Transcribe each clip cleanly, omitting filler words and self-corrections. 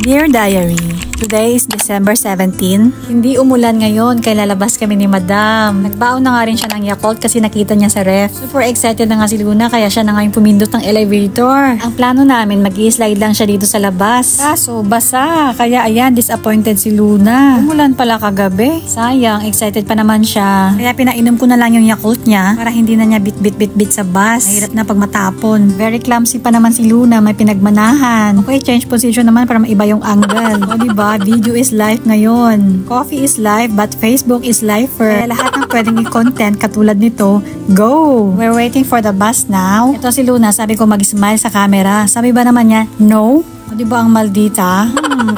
Dear Diary, today is December 17. Hindi umulan ngayon kaya lalabas kami ni Madam. Nagbaon na nga rin siya ng Yakult kasi nakita niya sa ref. Super excited na nga si Luna kaya siya na nga yung pumindot ng elevator. Ang plano namin mag-i-slide lang siya dito sa labas. Kaso basa, kaya ayan disappointed si Luna. Umulan pala kagabi. Sayang, excited pa naman siya. Kaya pinainom ko na lang yung Yakult niya para hindi na niya bit sa bus. Mahirap na pag matapon. Very clumsy pa naman si Luna, may pinagmanahan. Okay, change position naman para maiba yung angle. O diba, video is life ngayon. Coffee is life but Facebook is lifer. Kaya lahat ng pwedeng i-content katulad nito, go! We're waiting for the bus now. Ito si Luna, sabi ko mag-smile sa camera. Sabi ba naman niya, no? O diba ang maldita?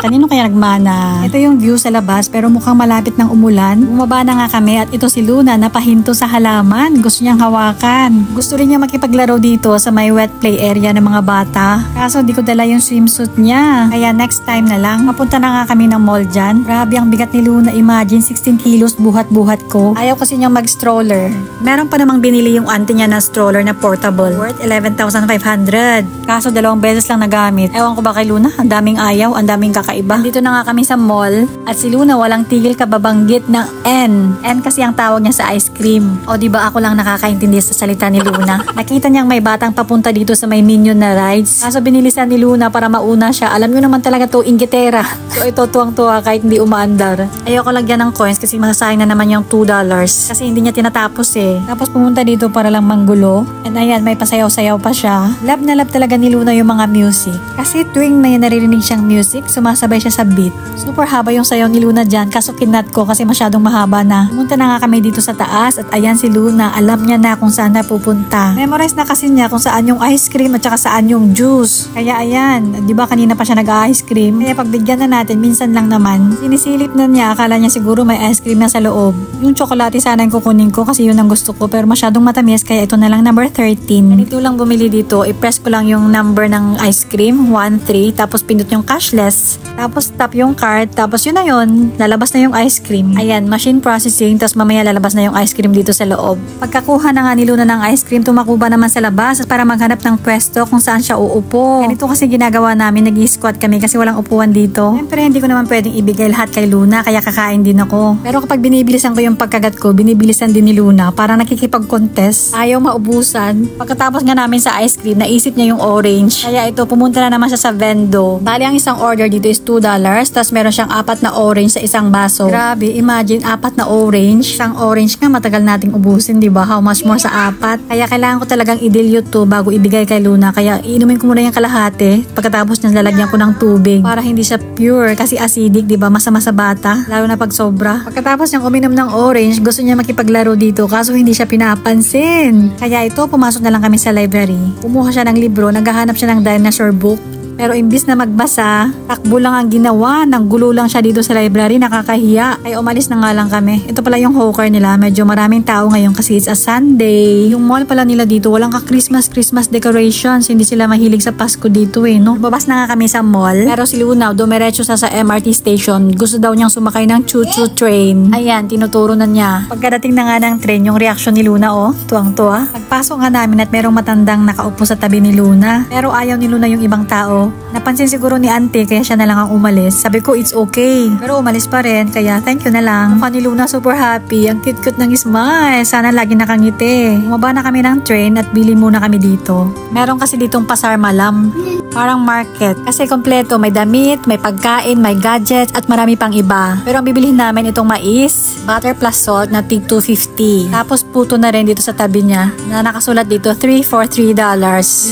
Kanino kaya nagmana? Ito yung view sa labas pero mukhang malapit ng umulan. Bumaba na nga kami at ito si Luna napahinto sa halaman. Gusto niyang hawakan. Gusto rin niya makipaglaro dito sa may wet play area ng mga bata. Kaso di ko dala yung swimsuit niya. Kaya next time na lang. Mapunta na nga kami ng mall dyan. Grabe ang bigat ni Luna. Imagine 16 kilos buhat-buhat ko. Ayaw kasi niyang mag-stroller. Meron pa namang binili yung auntie niya na stroller na portable. Worth 11,500. Kaso 2 beses lang nagamit. Ewan ko ba kay Luna? Ang daming ayaw, ang daming kakaiba. Dito na nga kami sa mall at si Luna walang tigil kababanggit ng N. N kasi ang tawag niya sa ice cream. O diba ako lang nakakaintindi sa salita ni Luna. Nakita niyang may batang papunta dito sa may Minion na rides. Kaso binilisan ni Luna para mauna siya. Alam niyo naman talaga to, inggitera. So ito tuwang-tuwa kahit hindi umaandar. Ayoko lagyan ng coins kasi masasayang na naman yung $2. Kasi hindi niya tinatapos eh. Tapos pumunta dito para lang manggulo. And ayan, may pasayaw-sayaw pa siya. Love na love talaga ni Luna yung mga music. Kasi tuwing may naririnig siyang music, sumasabay siya sa beat. Super haba yung sayaw ni Luna dyan, kaso kinat ko kasi masyadong mahaba na. Pumunta na nga kami dito sa taas at ayan si Luna, alam niya na kung saan na pupunta. Memorize na kasi niya kung saan yung ice cream at saka saan yung juice. Kaya ayan, di ba kanina pa siya nag-ice cream? Kaya pagbigyan na natin, minsan lang naman. Sinisilip na niya, akala niya siguro may ice cream na sa loob. Yung tsokolate sana yung kukunin ko kasi yun ang gusto ko pero masyadong matamis kaya ito na lang number 13. Ganito lang bumili dito, i-press ko lang yung number ng ice cream, 1-3, tapos pindot yung cashless, tapos tap yung card, tapos yun na yun, lalabas na yung ice cream. Ayan, machine processing, tapos mamaya lalabas na yung ice cream dito sa loob. Pagkakuha na nga ni Luna ng ice cream, tumakuba naman sa labas para maghanap ng pwesto kung saan siya uupo. Ganito kasi ginagawa namin, nag-i-squat kami kasi walang upuan dito. Siyempre hindi ko naman pwedeng ibigay lahat kay Luna, kaya kakain din ako. Pero kapag binibilisan ko yung pagkagat ko, binibilisan din ni Luna para nakikipag-contest. Ayaw maubusan. Pagkatapos nga namin sa ice cream, naisip niya yung orange. Kaya ito, pumunta na naman siya sa vendo. Bali, ang isang order dito is $2, tapos meron siyang 4 na orange sa isang baso. Grabe, imagine 4 na orange. Isang orange nga matagal nating ubusin, di ba? How much more sa 4? Kaya kailangan ko talagang i-dilute to bago ibigay kay Luna. Kaya iinumin ko muna yung kalahati. Pagkatapos niyan lalagyan ko ng tubig para hindi siya pure kasi acidic, di ba? Masama sa bata, lalo na pag sobra. Pagkatapos niyang uminom ng orange, gusto niya makipaglaro dito kaso hindi siya pinapansin. Kaya ito, pumasok na lang kami sa library. Kumuha siya ng libro, naghahanap siya ng dinosaur book. Pero imbis na magbasa, takbo lang ang ginawa. Nanggulo lang siya dito sa library, nakakahiya. Kaya umalis na nga lang kami. Ito pala yung hawker nila. Medyo maraming tao ngayon kasi it's a Sunday. Yung mall pala nila dito, walang ka-Christmas decorations. Hindi sila mahilig sa Pasko dito eh, no? Babas na nga kami sa mall. Pero si Luna, dumiretso sa MRT station. Gusto daw niyang sumakay ng choo-choo train. Ayan, tinuturo na niya. Pagkadating na nga ng train, yung reaction ni Luna, oh, tuwang-tuwa. Pagpasok nga namin at merong matandang nakaupo sa tabi ni Luna. Pero ayaw ni Luna yung ibang tao. Napansin siguro ni auntie kaya siya na lang ang umalis. Sabi ko it's okay. Pero umalis pa rin kaya thank you na lang. Mukha ni Luna super happy. Ang cute-cute ng smile. Sana lagi nakangiti. Bumaba na kami ng train at bili muna kami dito. Meron kasi ditong pasar malam. Parang market. Kasi kompleto. May damit, may pagkain, may gadgets at marami pang iba. Pero ang bibilihin namin itong mais, butter plus salt na tig $2.50. Tapos puto na rin dito sa tabi niya na nakasulat dito 3 for $3.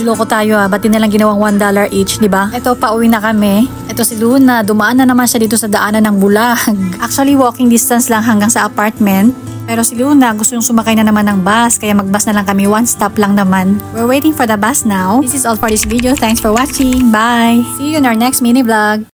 Niloko tayo ba't din nalang ginawang $1 each, diba? Ito, pauwi na kami. Ito si Luna, dumaan na naman siya dito sa daanan ng Bulag. Actually, walking distance lang hanggang sa apartment. Pero si Luna, gusto yung sumakay na naman ng bus, kaya mag-bus na lang kami, 1 stop lang naman. We're waiting for the bus now. This is all for this video. Thanks for watching. Bye! See you in our next mini vlog.